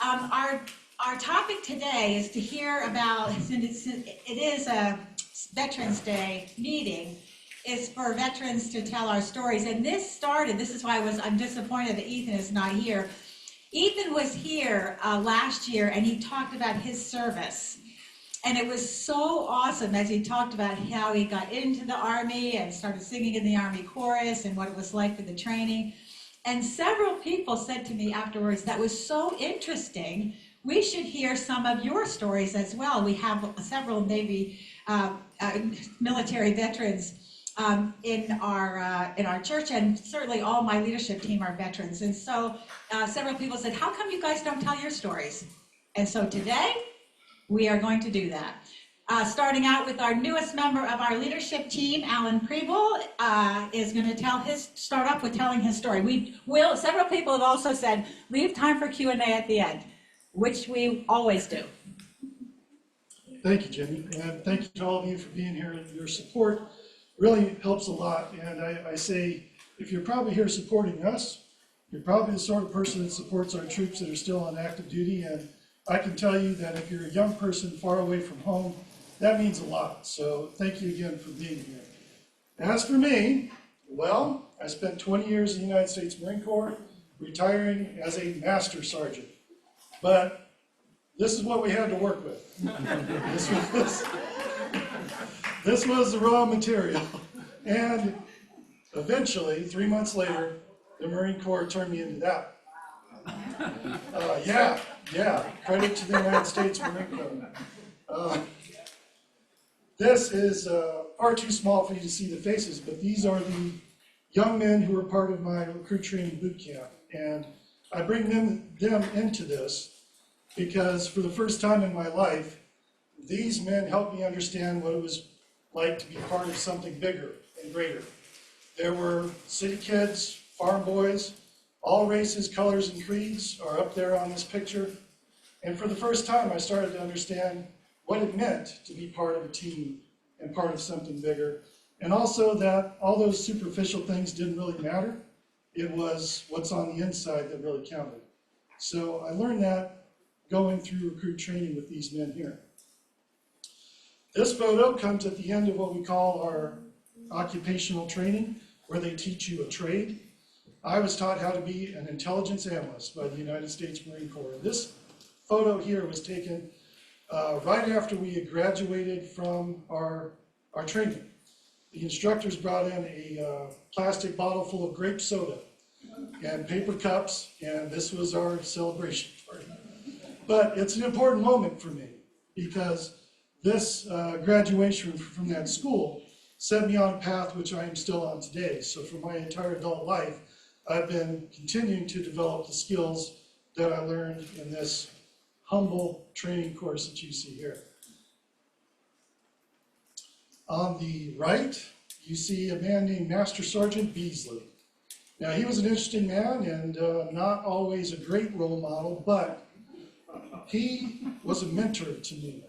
Our topic today is to hear about, since it is a Veterans Day meeting, is for veterans to tell our stories. And this is why I'm disappointed that Ethan is not here. Ethan was here last year and he talked about his service. And it was so awesome as he talked about how he got into the Army and started singing in the Army chorus and what it was like for the training. And several people said to me afterwards, that was so interesting. We should hear some of your stories as well. We have several Navy military veterans in our church, and certainly all my leadership team are veterans. And so several people said, how come you guys don't tell your stories? And so today, we are going to do that. Starting out with our newest member of our leadership team, Alan Preble, is going to start off with telling his story. Several people have also said, leave time for Q&A at the end, which we always do. Thank you, Jenny, and thank you to all of you for being here. Your support really helps a lot, and I say, if you're probably here supporting us, you're probably the sort of person that supports our troops that are still on active duty, and I can tell you that if you're a young person far away from home, that means a lot. So thank you again for being here. As for me, well, I spent 20 years in the United States Marine Corps, retiring as a master sergeant. But this is what we had to work with. This was the raw material. And eventually, 3 months later, the Marine Corps turned me into that. Yeah, credit to the United States Marine Corps. This is far too small for you to see the faces, but these are the young men who were part of my recruit training boot camp. And I bring them into this because for the first time in my life, these men helped me understand what it was like to be part of something bigger and greater. There were city kids, farm boys, all races, colors, and creeds are up there on this picture. And for the first time, I started to understand what it meant to be part of a team and part of something bigger. And also that all those superficial things didn't really matter. It was what's on the inside that really counted. So I learned that going through recruit training with these men here. This photo comes at the end of what we call our occupational training, where they teach you a trade. I was taught how to be an intelligence analyst by the United States Marine Corps. This photo here was taken right after we had graduated from our training. The instructors brought in a plastic bottle full of grape soda and paper cups, and this was our celebration party. But it's an important moment for me because this graduation from that school set me on a path which I am still on today. So for my entire adult life, I've been continuing to develop the skills that I learned in this humble training course that you see here. On the right, you see a man named Master Sergeant Beasley. Now, he was an interesting man and not always a great role model, but he was a mentor to me.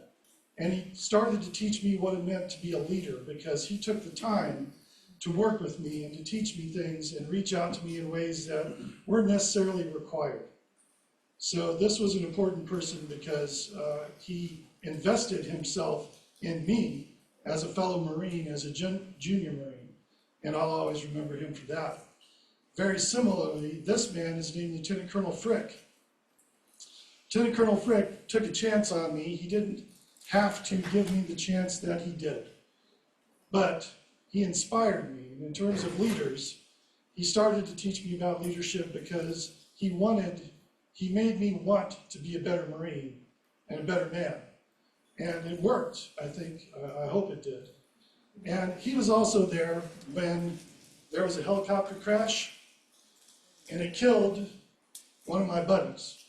And he started to teach me what it meant to be a leader because he took the time to work with me and to teach me things and reach out to me in ways that weren't necessarily required. So this was an important person because he invested himself in me as a fellow Marine, as a junior Marine, and I'll always remember him for that. Very similarly, this man is named Lieutenant Colonel Frick. Lieutenant Colonel Frick took a chance on me. He didn't have to give me the chance that he did, but he inspired me. And in terms of leaders, he started to teach me about leadership because he made me want to be a better Marine and a better man. And it worked, I think. I hope it did. And he was also there when there was a helicopter crash, and it killed one of my buddies.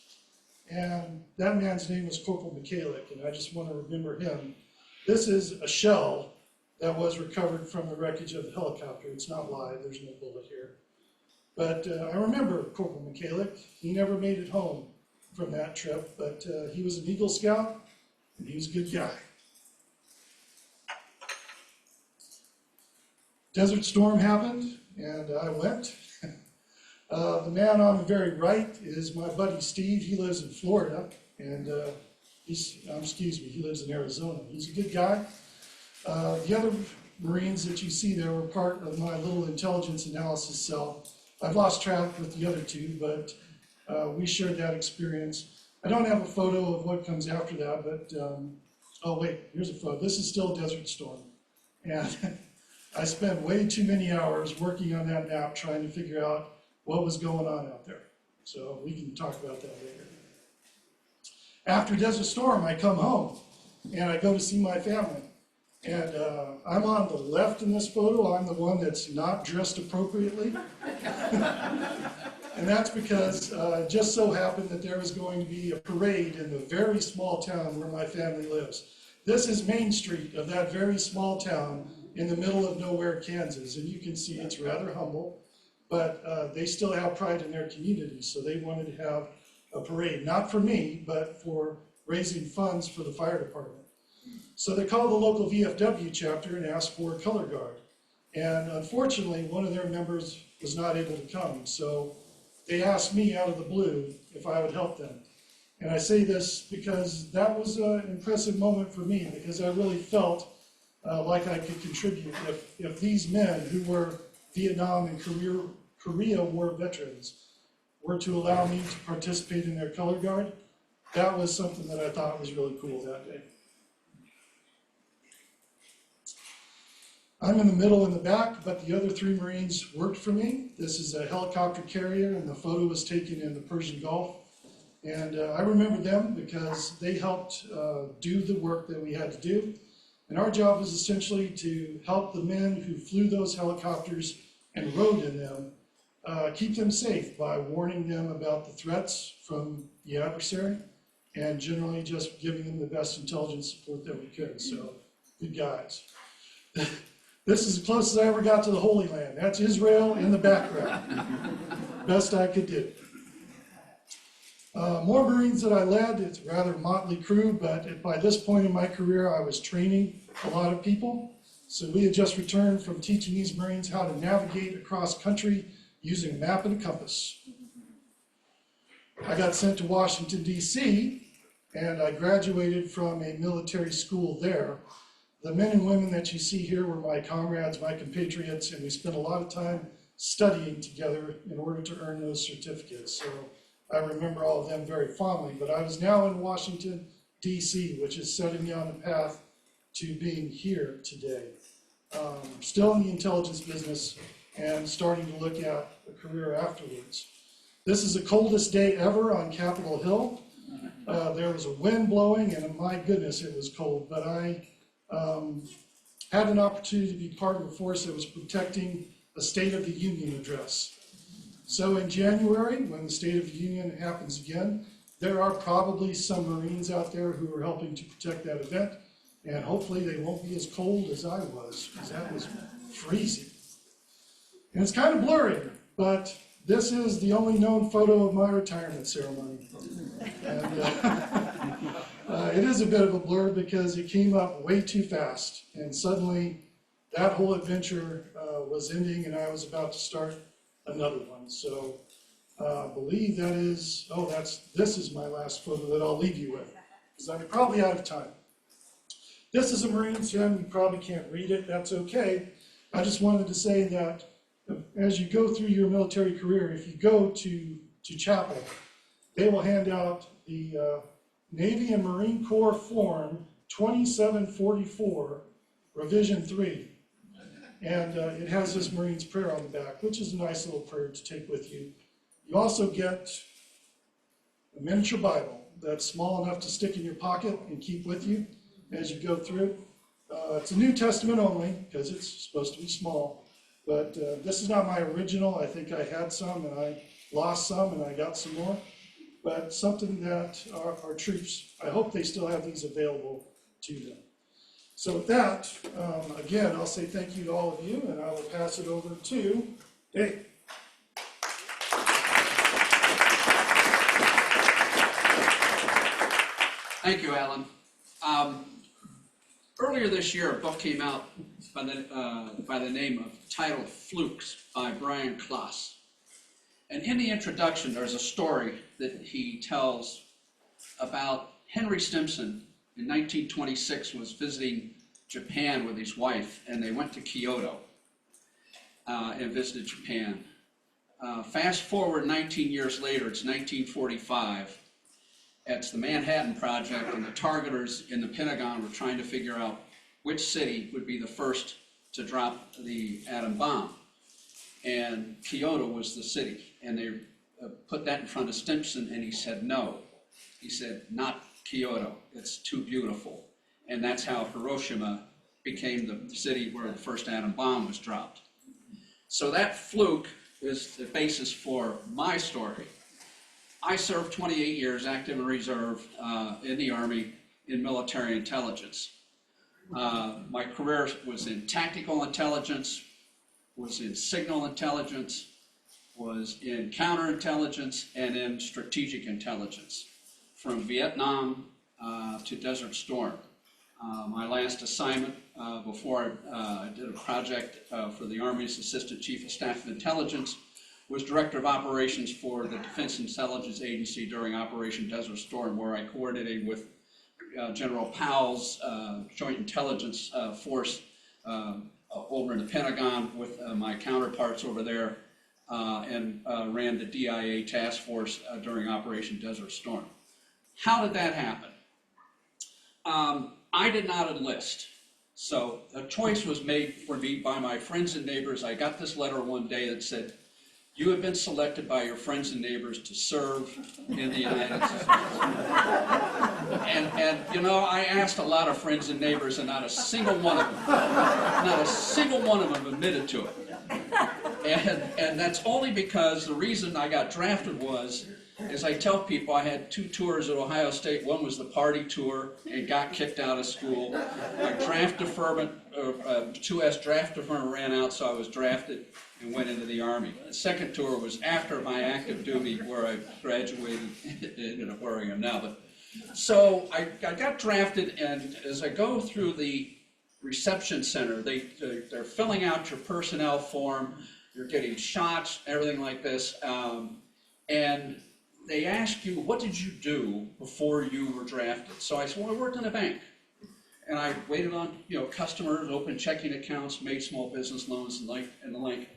And that man's name was Corporal Michalik, and I just want to remember him. This is a shell that was recovered from the wreckage of the helicopter. It's not live, there's no bullet here. But I remember Corporal Michalik. He never made it home from that trip, but he was an Eagle Scout, and he was a good guy. Desert Storm happened, and I went. The man on the very right is my buddy Steve. He lives in Florida, and he lives in Arizona. He's a good guy. The other Marines that you see there were part of my little intelligence analysis cell. I've lost track with the other two, but we shared that experience. I don't have a photo of what comes after that, but, oh wait, here's a photo. This is still Desert Storm. And I spent way too many hours working on that map trying to figure out what was going on out there. So we can talk about that later. After Desert Storm, I come home and I go to see my family. And I'm on the left in this photo. I'm the one that's not dressed appropriately. And that's because it just so happened that there was going to be a parade in the very small town where my family lives. This is Main Street of that very small town in the middle of nowhere, Kansas. And you can see it's rather humble, but they still have pride in their community. So they wanted to have a parade, not for me, but for raising funds for the fire department. So they called the local VFW chapter and asked for a color guard. And unfortunately, one of their members was not able to come. So they asked me out of the blue if I would help them. And I say this because that was an impressive moment for me, because I really felt like I could contribute. If these men who were Vietnam and Korea War veterans were to allow me to participate in their color guard, that was something that I thought was really cool that day. I'm in the middle in the back, but the other three Marines worked for me. This is a helicopter carrier, and the photo was taken in the Persian Gulf. And I remember them because they helped do the work that we had to do. And our job was essentially to help the men who flew those helicopters and rode in them, keep them safe by warning them about the threats from the adversary and generally just giving them the best intelligence support that we could. So, good guys. This is as close as I ever got to the Holy Land. That's Israel in the background. Best I could do. More Marines that I led. It's a rather motley crew, but by this point in my career, I was training a lot of people. So we had just returned from teaching these Marines how to navigate across country using a map and a compass. I got sent to Washington, D.C., and I graduated from a military school there. The men and women that you see here were my comrades, my compatriots, and we spent a lot of time studying together in order to earn those certificates. So I remember all of them very fondly, but I was now in Washington, D.C., which is setting me on the path to being here today. Still in the intelligence business and starting to look at a career afterwards. This is the coldest day ever on Capitol Hill. There was a wind blowing, and my goodness, it was cold, but I had an opportunity to be part of a force that was protecting a State of the Union address. So in January, when the State of the Union happens again, there are probably some Marines out there who are helping to protect that event, and hopefully they won't be as cold as I was, because that was freezing. And it's kind of blurry, but this is the only known photo of my retirement ceremony. And it is a bit of a blur because it came up way too fast, and suddenly that whole adventure was ending, and I was about to start another one. So I believe that is, this is my last photo that I'll leave you with, because I'm probably out of time. This is a Marine's hymn. You probably can't read it. That's okay. I just wanted to say that as you go through your military career, if you go to chapel, they will hand out the Navy and Marine Corps Form 2744, Revision 3. And it has this Marine's prayer on the back, which is a nice little prayer to take with you. You also get a miniature Bible that's small enough to stick in your pocket and keep with you as you go through. It's a New Testament only, because it's supposed to be small. But this is not my original. I think I had some, and I lost some, and I got some more. But something that our troops, I hope they still have these available to them. So with that, again, I'll say thank you to all of you, and I will pass it over to Dave. Thank you, Alan. Earlier this year, a book came out by the name of titled Flukes by Brian Klaas. And in the introduction, there's a story that he tells about Henry Stimson in 1926 was visiting Japan with his wife, and they went to Kyoto and visited Japan. Fast forward 19 years later, it's 1945. It's the Manhattan Project, and the targeters in the Pentagon were trying to figure out which city would be the first to drop the atom bomb. And Kyoto was the city, and they put that in front of Stimson, and he said no. He said, not Kyoto, it's too beautiful. And that's how Hiroshima became the city where the first atom bomb was dropped. So that fluke is the basis for my story. I served 28 years active and reserve in the Army in military intelligence. My career was in tactical intelligence, was in signal intelligence, was in counterintelligence, and in strategic intelligence, from Vietnam to Desert Storm. My last assignment before I did a project for the Army's Assistant Chief of Staff of Intelligence was Director of Operations for the Defense Intelligence Agency during Operation Desert Storm, where I coordinated with General Powell's Joint Intelligence Force over in the Pentagon with my counterparts over there, and ran the DIA task force during Operation Desert Storm. How did that happen? I did not enlist. So a choice was made for me by my friends and neighbors. I got this letter one day that said, you have been selected by your friends and neighbors to serve in the United States. And you know, I asked a lot of friends and neighbors, and not a single one of them admitted to it. And that's only because the reason I got drafted was, as I tell people, I had 2 tours at Ohio State. One was the party tour and got kicked out of school. My draft deferment, 2S draft deferment ran out, so I was drafted and went into the Army. The second tour was after my active duty, where I graduated and ended up where I am now. But so I got drafted, and as I go through the reception center, they're filling out your personnel form, you're getting shots, everything like this, and they ask you, what did you do before you were drafted? So I said, well, I worked in a bank. And I waited on, customers, opened checking accounts, made small business loans and the like.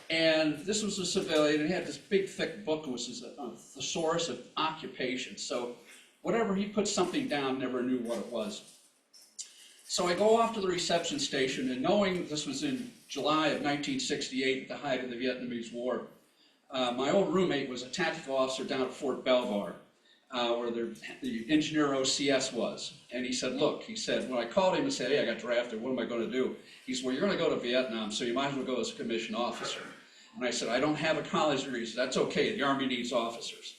And this was a civilian, and he had this big thick book, which is a thesaurus of occupation. So whatever he put something down, never knew what it was. So I go off to the reception station, and knowing this was in July of 1968, at the height of the Vietnamese War, my old roommate was a tactical officer down at Fort Belvoir, where the engineer OCS was. And he said, look, when I called him and said, hey, I got drafted, what am I going to do? He said, well, you're going to go to Vietnam, so you might as well go as a commissioned officer. And I said, I don't have a college degree. He said, that's okay, the Army needs officers.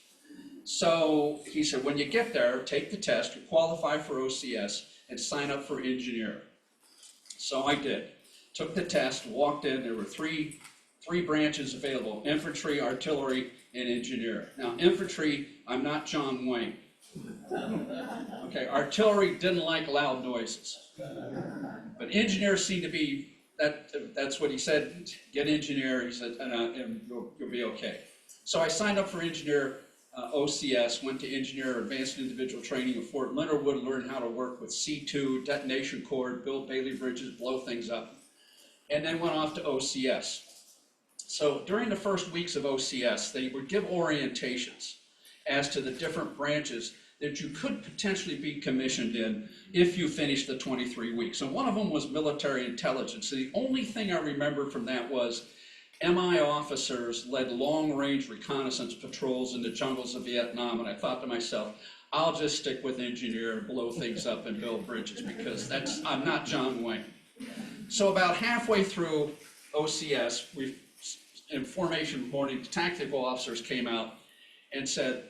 So he said, when you get there, take the test, you qualify for OCS, and sign up for engineer. So I did. Took the test, walked in, there were three branches available: infantry, artillery, and engineer. Now, infantry, I'm not John Wayne. Okay, artillery didn't like loud noises. But engineer seemed to be, that's what he said, get engineer, he said, and you'll be okay. So I signed up for engineer OCS, went to engineer advanced individual training at Fort Leonard Wood, learned how to work with C2, detonation cord, build Bailey bridges, blow things up, and then went off to OCS. So during the first weeks of OCS, they would give orientations as to the different branches that you could potentially be commissioned in if you finished the 23 weeks. And one of them was military intelligence. So the only thing I remember from that was MI officers led long-range reconnaissance patrols in the jungles of Vietnam, and I thought to myself, I'll just stick with engineer, blow things up, and build bridges, because I'm not John Wayne. So about halfway through OCS, in formation morning, the tactical officers came out and said,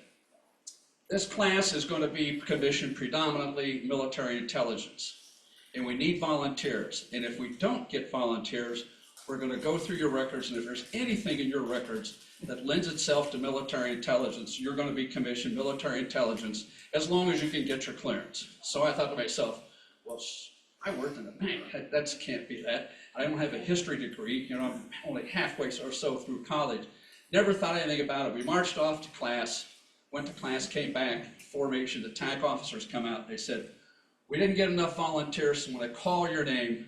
this class is going to be commissioned predominantly military intelligence, and we need volunteers. And if we don't get volunteers, we're going to go through your records, and if there's anything in your records that lends itself to military intelligence, you're going to be commissioned military intelligence as long as you can get your clearance. So I thought to myself, well, I worked in a bank. That can't be that. I don't have a history degree. I'm only halfway or so through college. Never thought anything about it. We marched off to class, went to class, came back, formation, the TAC officers come out, they said, we didn't get enough volunteers, so when I call your name,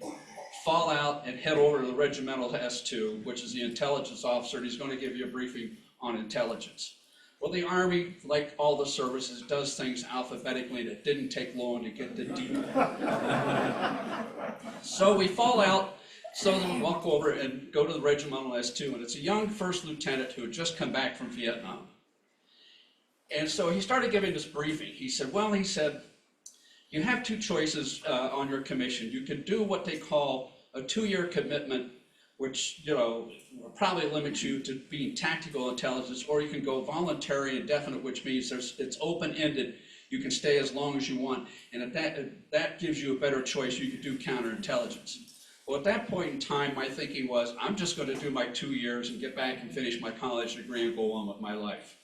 fall out and head over to the regimental S2, which is the intelligence officer, and he's going to give you a briefing on intelligence. Well, the Army, like all the services, does things alphabetically, and it didn't take long to get the D. So we fall out, so then we walk over and go to the regimental S2, and it's a young first lieutenant who had just come back from Vietnam. And so he started giving this briefing. He said, you have two choices on your commission. You can do what they call a 2-year commitment, which will probably limit you to being tactical intelligence, or you can go voluntary indefinite, which means it's open-ended. You can stay as long as you want, and that gives you a better choice. You could do counterintelligence. Well, at that point in time, my thinking was, I'm just going to do my 2 years and get back and finish my college degree and go on with my life.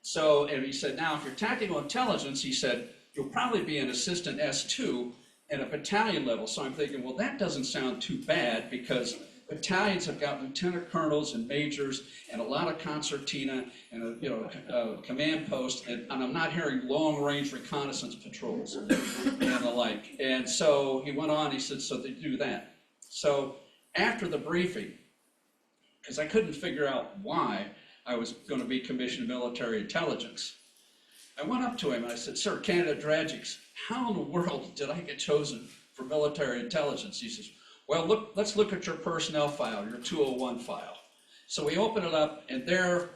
So, and he said, now, if you're tactical intelligence, he said, you'll probably be an assistant S2 at a battalion level. So I'm thinking, well, that doesn't sound too bad, because battalions have got lieutenant colonels and majors and a lot of concertina and a command post, and I'm not hearing long-range reconnaissance patrols and the like. And so he went on, he said, so they do that. So after the briefing, because I couldn't figure out why I was going to be commissioned military intelligence, I went up to him and I said, Sir, Candidate Dragics, how in the world did I get chosen for military intelligence? He says, well, let's look at your personnel file, your 201 file. So we open it up, and there,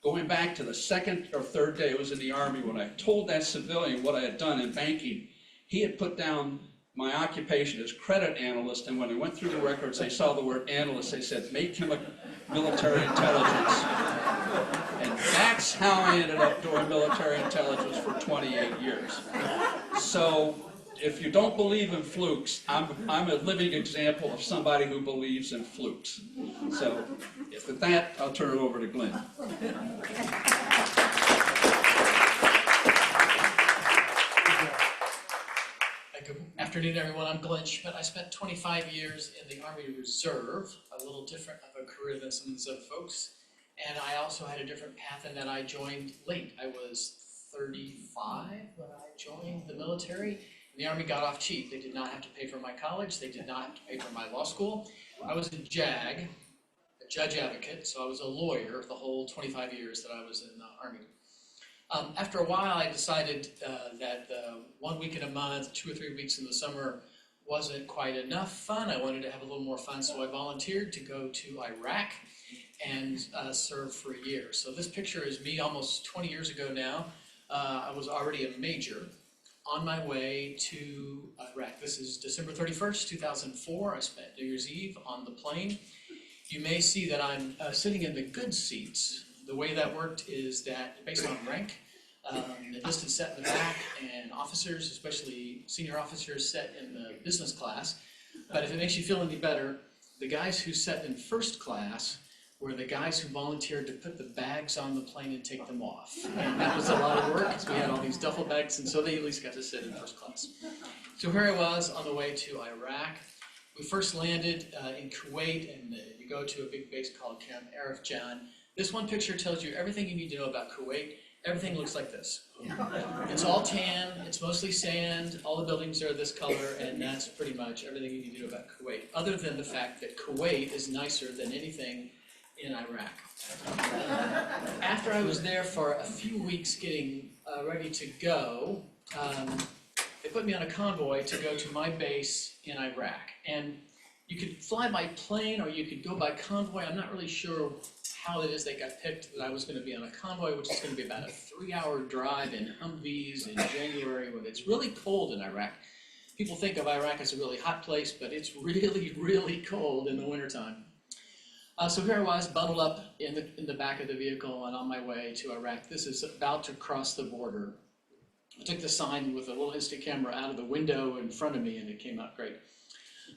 going back to the second or third day I was in the Army, when I told that civilian what I had done in banking, he had put down my occupation as credit analyst, and when they went through the records, they saw the word analyst, they said, make him a military intelligence. And that's how I ended up doing military intelligence for 28 years. So if you don't believe in flukes, I'm a living example of somebody who believes in flukes. So with that, I'll turn it over to Glenn. Good afternoon, everyone. I'm Glenn Schmidt. I spent 25 years in the Army Reserve, a little different of a career than some of these other folks. And I also had a different path in that I joined late. I was 35 when I joined the military. And the Army got off cheap. They did not have to pay for my college. They did not have to pay for my law school. I was a JAG, a judge advocate, so I was a lawyer the whole 25 years that I was in the Army. After a while, I decided that 1 week in a month, 2 or 3 weeks in the summer wasn't quite enough fun. I wanted to have a little more fun, so I volunteered to go to Iraq and serve for a year. So this picture is me almost 20 years ago now. I was already a major on my way to Iraq. This is December 31st, 2004. I spent New Year's Eve on the plane. You may see that I'm sitting in the good seats. The way that worked is that, based on rank, enlisted sat in the back, and officers, especially senior officers, sat in the business class. But if it makes you feel any better, the guys who sat in first class were the guys who volunteered to put the bags on the plane and take them off. And that was a lot of work, because we had all these duffel bags, and so they at least got to sit in first class. So here I was on the way to Iraq. We first landed in Kuwait, and you go to a big base called Camp Arif Jan. This one picture tells you everything you need to know about Kuwait. Everything looks like this. It's all tan, it's mostly sand, all the buildings are this color, and that's pretty much everything you need to know about Kuwait, other than the fact that Kuwait is nicer than anything in Iraq. After I was there for a few weeks getting ready to go, they put me on a convoy to go to my base in Iraq. And you could fly by plane or you could go by convoy. I'm not really sure how it is they got picked that I was going to be on a convoy, which is going to be about a 3-hour drive in Humvees in January when it's really cold in Iraq. People think of Iraq as a really hot place, but it's really, really cold in the wintertime. So here I was, bundled up in the back of the vehicle and on my way to Iraq. This is about to cross the border. I took the sign with a little instant camera out of the window in front of me, and it came out great.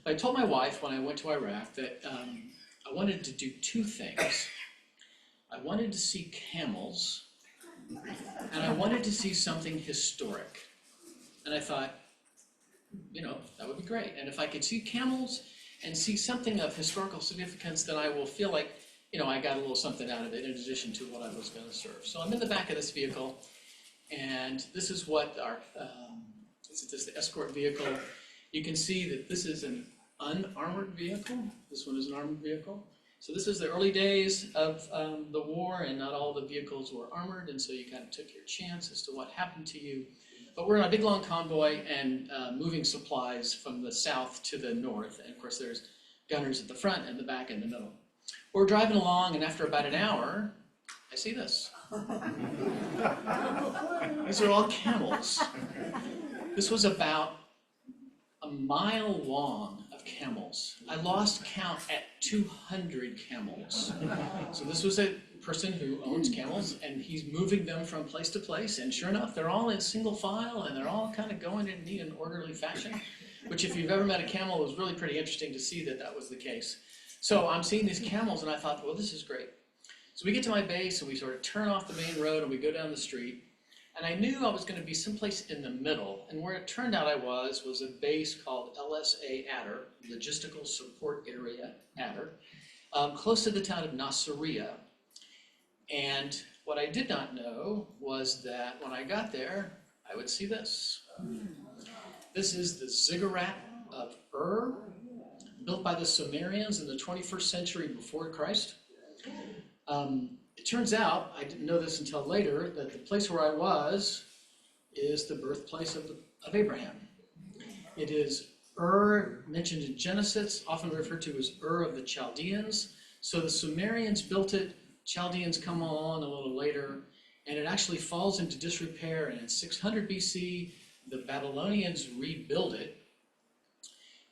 I told my wife when I went to Iraq that I wanted to do 2 things. I wanted to see camels, and I wanted to see something historic. And I thought, that would be great. And if I could see camels and see something of historical significance, then I will feel like I got a little something out of it in addition to what I was gonna serve. So I'm in the back of this vehicle, and this is what this is the escort vehicle. You can see that this is an unarmored vehicle. This one is an armored vehicle. So this is the early days of the war, and not all the vehicles were armored, and so you kind of took your chance as to what happened to you. But we're in a big long convoy and moving supplies from the south to the north, and of course there's gunners at the front and the back and the middle. We're driving along, and after about an hour, I see this. These are all camels. This was about a mile long of camels. I lost count at 200 camels. So this was a person who owns camels, and he's moving them from place to place, and sure enough, they're all in single file, and they're all kind of going in neat and orderly fashion, which if you've ever met a camel, it was really pretty interesting to see that that was the case. So I'm seeing these camels, and I thought, well, this is great. So we get to my base, and we sort of turn off the main road, and we go down the street, and I knew I was going to be someplace in the middle, and where it turned out I was a base called LSA Adder, Logistical Support Area Adder, close to the town of Nasiriyah. And what I did not know was that when I got there, I would see this. This is the ziggurat of Ur, built by the Sumerians in the 21st century before Christ. It turns out, I didn't know this until later, that the place where I was is the birthplace of Abraham. It is Ur, mentioned in Genesis, often referred to as Ur of the Chaldeans. So the Sumerians built it, Chaldeans come along a little later, and it actually falls into disrepair, and in 600 BC, the Babylonians rebuild it,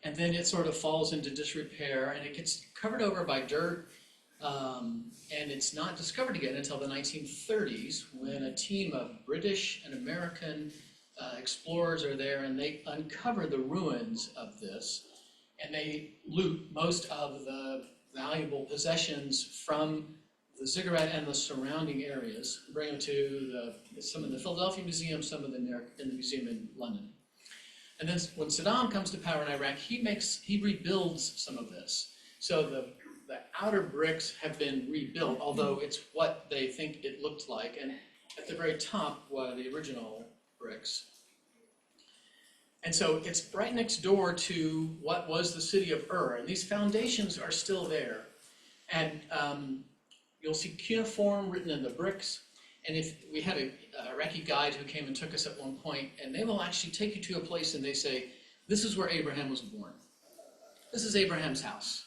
and then it sort of falls into disrepair, and it gets covered over by dirt, and it's not discovered again until the 1930s, when a team of British and American explorers are there, and they uncover the ruins of this, and they loot most of the valuable possessions from the ziggurat and the surrounding areas, bring them to some in the Philadelphia Museum, some in the museum in London. And then when Saddam comes to power in Iraq, he rebuilds some of this. So the outer bricks have been rebuilt, although it's what they think it looked like. And at the very top were the original bricks. And so it's right next door to what was the city of Ur. And these foundations are still there. And you'll see cuneiform written in the bricks. And if we had an Iraqi guide who came and took us at one point, and they will actually take you to a place and they say, this is where Abraham was born. This is Abraham's house.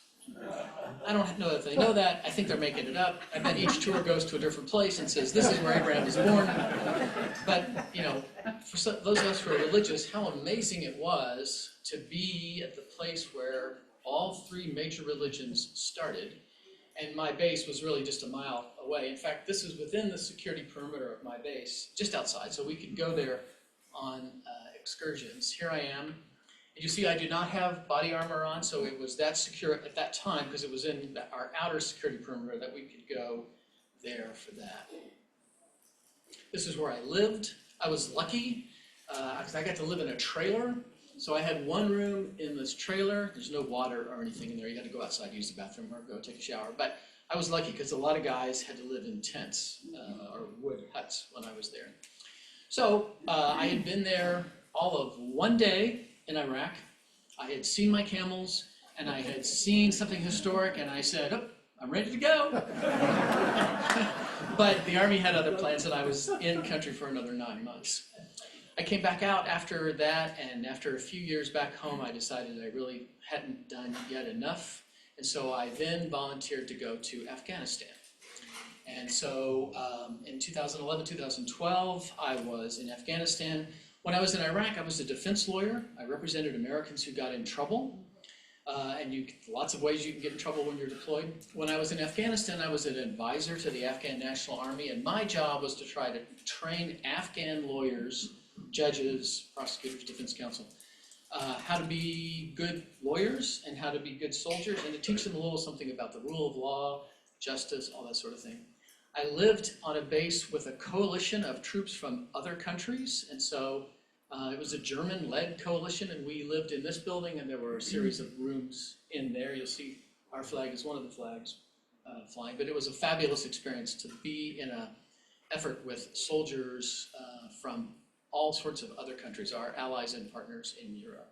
I don't know if they know that. I think they're making it up. I bet each tour goes to a different place and says, this is where Abraham was born. But, for those of us who are religious, how amazing it was to be at the place where all three major religions started. And my base was really just a mile away. In fact, this is within the security perimeter of my base, just outside, so we could go there on excursions. Here I am. And you see I do not have body armor on, so it was that secure at that time, because it was in our outer security perimeter, that we could go there for that. This is where I lived. I was lucky, because I got to live in a trailer. So I had one room in this trailer. There's no water or anything in there. You had to go outside, use the bathroom, or go take a shower. But I was lucky because a lot of guys had to live in tents or wood huts when I was there. So I had been there all of one day in Iraq. I had seen my camels, and I had seen something historic, and I said, oh, I'm ready to go. But the Army had other plans, and I was in country for another 9 months. I came back out after that, and after a few years back home, I decided I really hadn't done yet enough. And so I then volunteered to go to Afghanistan. And so in 2011, 2012, I was in Afghanistan. When I was in Iraq, I was a defense lawyer. I represented Americans who got in trouble. And lots of ways you can get in trouble when you're deployed. When I was in Afghanistan, I was an advisor to the Afghan National Army, and my job was to try to train Afghan lawyers, judges, prosecutors, defense counsel, how to be good lawyers and how to be good soldiers, and to teach them a little something about the rule of law, justice, all that sort of thing. I lived on a base with a coalition of troops from other countries, and so it was a German-led coalition, and we lived in this building, and there were a series of rooms in there. You'll see our flag is one of the flags. flying, but it was a fabulous experience to be in a effort with soldiers from all sorts of other countries, our allies and partners in Europe.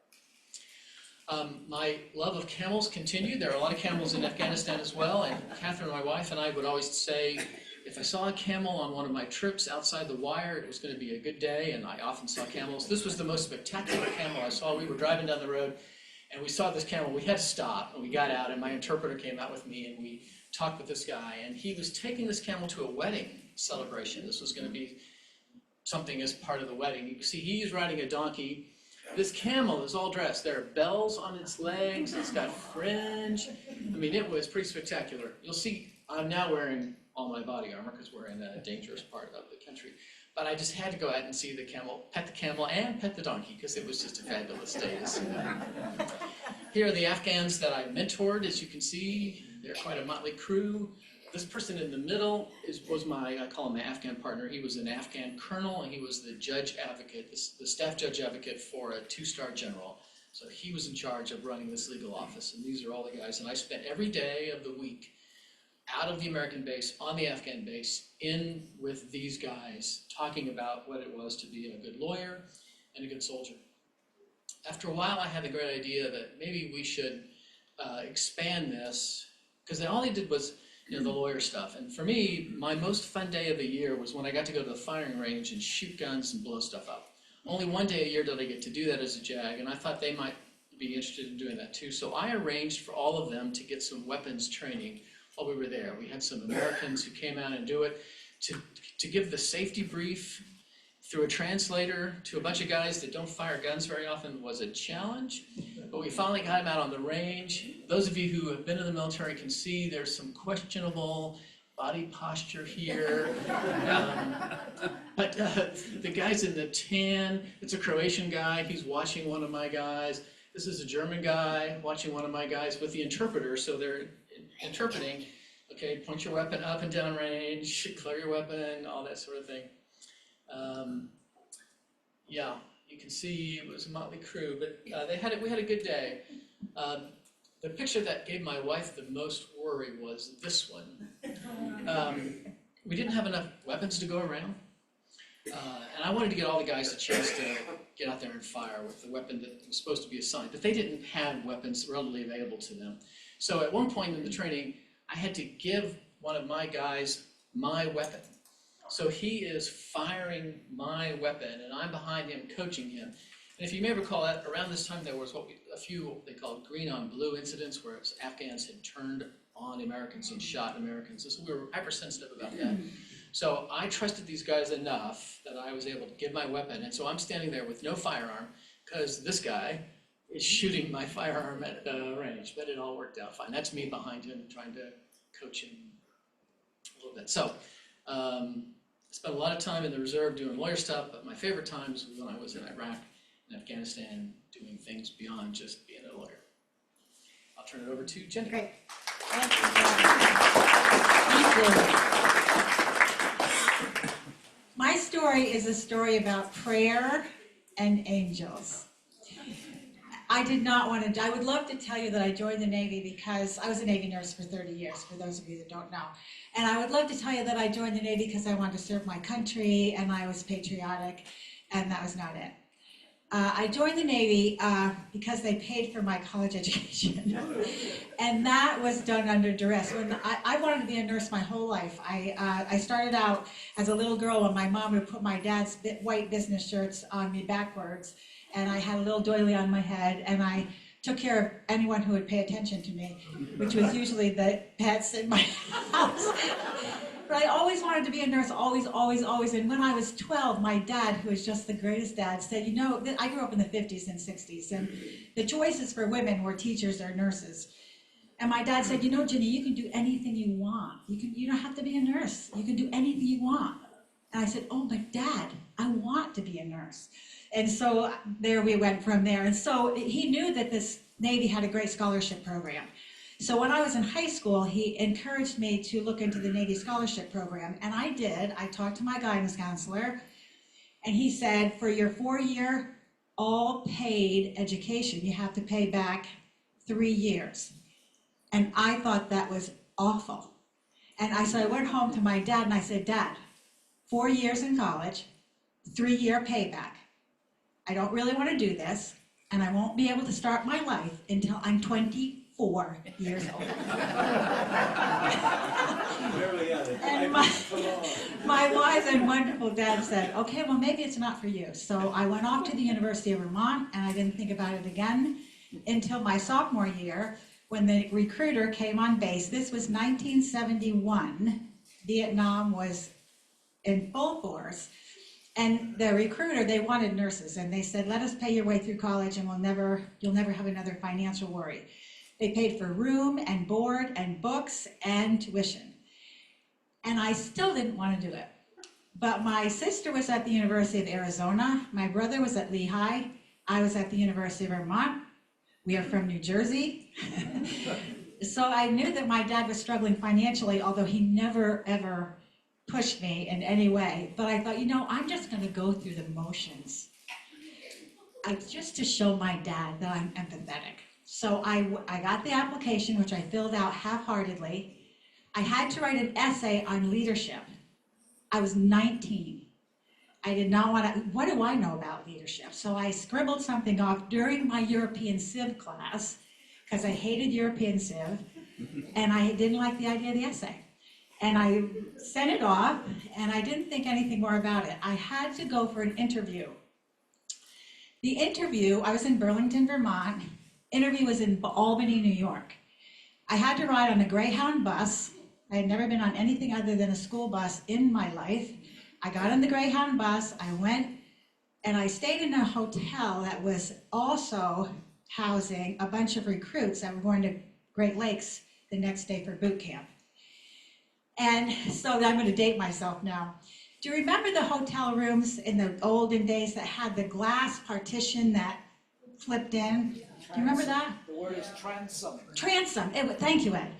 My love of camels continued. There are a lot of camels in Afghanistan as well, and Catherine, my wife, and I would always say, if I saw a camel on one of my trips outside the wire, it was going to be a good day, and I often saw camels. This was the most spectacular camel I saw. We were driving down the road, and we saw this camel. We had to stop, and we got out, and my interpreter came out with me, and we talked with this guy, and he was taking this camel to a wedding celebration. This was going to be something as part of the wedding. You can see he's riding a donkey. This camel is all dressed. There are bells on its legs. It's got fringe. I mean, it was pretty spectacular. You'll see I'm now wearing all my body armor because we're in a dangerous part of the country. But I just had to go out and see the camel, and pet the donkey because it was just a fabulous day to see that. Here are the Afghans that I mentored. As you can see, they're quite a motley crew. This person in the middle was I call him my Afghan partner. He was an Afghan colonel, and he was the judge advocate, the staff judge advocate for a 2-star general. So he was in charge of running this legal office, and these are all the guys. And I spent every day of the week out of the American base, on the Afghan base, in with these guys, talking about what it was to be a good lawyer and a good soldier. After a while, I had the great idea that maybe we should expand this, because all they did was the lawyer stuff. And for me, my most fun day of the year was when I got to go to the firing range and shoot guns and blow stuff up. Only one day a year did I get to do that as a JAG, and I thought they might be interested in doing that too. So I arranged for all of them to get some weapons training while we were there. We had some Americans who came out and do it. To give the safety brief through a translator to a bunch of guys that don't fire guns very often was a challenge, but we finally got them out on the range. Those of you who have been in the military can see there's some questionable body posture here. But the guys in the tan, it's a Croatian guy, he's watching one of my guys. This is a German guy watching one of my guys with the interpreter, so they're interpreting. Okay, point your weapon up and down range, clear your weapon, all that sort of thing. Yeah, you can see it was a motley crew, but we had a good day. The picture that gave my wife the most worry was this one. We didn't have enough weapons to go around, and I wanted to get all the guys a chance to get out there and fire with the weapon that was supposed to be assigned, but they didn't have weapons readily available to them. So at one point in the training, I had to give one of my guys my weapon. So he is firing my weapon, and I'm behind him coaching him. And if you may recall, around this time there was a few they called green on blue incidents, where Afghans had turned on Americans and shot Americans. So we were hypersensitive about that. So I trusted these guys enough that I was able to give my weapon, and so I'm standing there with no firearm because this guy is shooting my firearm at range. But it all worked out fine. That's me behind him trying to coach him a little bit. So. I spent a lot of time in the reserve doing lawyer stuff, but my favorite times was when I was in Iraq and Afghanistan doing things beyond just being a lawyer. I'll turn it over to Jenny. Great. My story is a story about prayer and angels. I did not want to, I would love to tell you that I joined the Navy because I was a Navy nurse for 30 years, for those of you that don't know. And I would love to tell you that I joined the Navy because I wanted to serve my country and I was patriotic, and that was not it. I joined the Navy because they paid for my college education. And that was done under duress. When I wanted to be a nurse my whole life. I started out as a little girl when my mom would put my dad's white business shirts on me backwards, and I had a little doily on my head, and I took care of anyone who would pay attention to me, which was usually the pets in my house. But I always wanted to be a nurse, always, always, always. And when I was 12, my dad, who was just the greatest dad, said, you know, I grew up in the 50s and 60s, and the choices for women were teachers or nurses. And my dad said, you know, Ginny, you can do anything you want. You don't have to be a nurse. You can do anything you want. And I said, oh, but Dad, I want to be a nurse. And so there we went from there. And so he knew that this Navy had a great scholarship program. So when I was in high school, he encouraged me to look into the Navy scholarship program. And I did. I talked to my guidance counselor, and he said, for your 4-year all paid education, you have to pay back 3 years. And I thought that was awful. And so I went home to my dad and I said, Dad, 4 years in college, 3-year payback. I don't really want to do this, and I won't be able to start my life until I'm 24 years old. And my wise and wonderful dad said, okay, well, maybe it's not for you. So I went off to the University of Vermont, and I didn't think about it again until my sophomore year, when the recruiter came on base. This was 1971. Vietnam was in full force. And the recruiter, they wanted nurses, and they said, let us pay your way through college and you'll never have another financial worry. They paid for room and board and books and tuition. And I still didn't want to do it. But my sister was at the University of Arizona. My brother was at Lehigh. I was at the University of Vermont. We are from New Jersey. So I knew that my dad was struggling financially, although he never, ever pushed me in any way. But I thought, I'm just going to go through the motions. Just to show my dad that I'm empathetic. So I got the application, which I filled out half-heartedly. I had to write an essay on leadership. I was 19. I did not want to, what do I know about leadership? So I scribbled something off during my European Civ class, because I hated European Civ, and I didn't like the idea of the essay. And I sent it off, and I didn't think anything more about it. I had to go for an interview. The interview, I was in Burlington, Vermont. Interview was in Albany, New York. I had to ride on a Greyhound bus. I had never been on anything other than a school bus in my life. I got on the Greyhound bus, I went, and I stayed in a hotel that was also housing a bunch of recruits that were going to Great Lakes the next day for boot camp. And so I'm going to date myself now. Do you remember the hotel rooms in the olden days that had the glass partition that flipped in? Do you remember that? The word is transom. Transom. Thank you, Ed.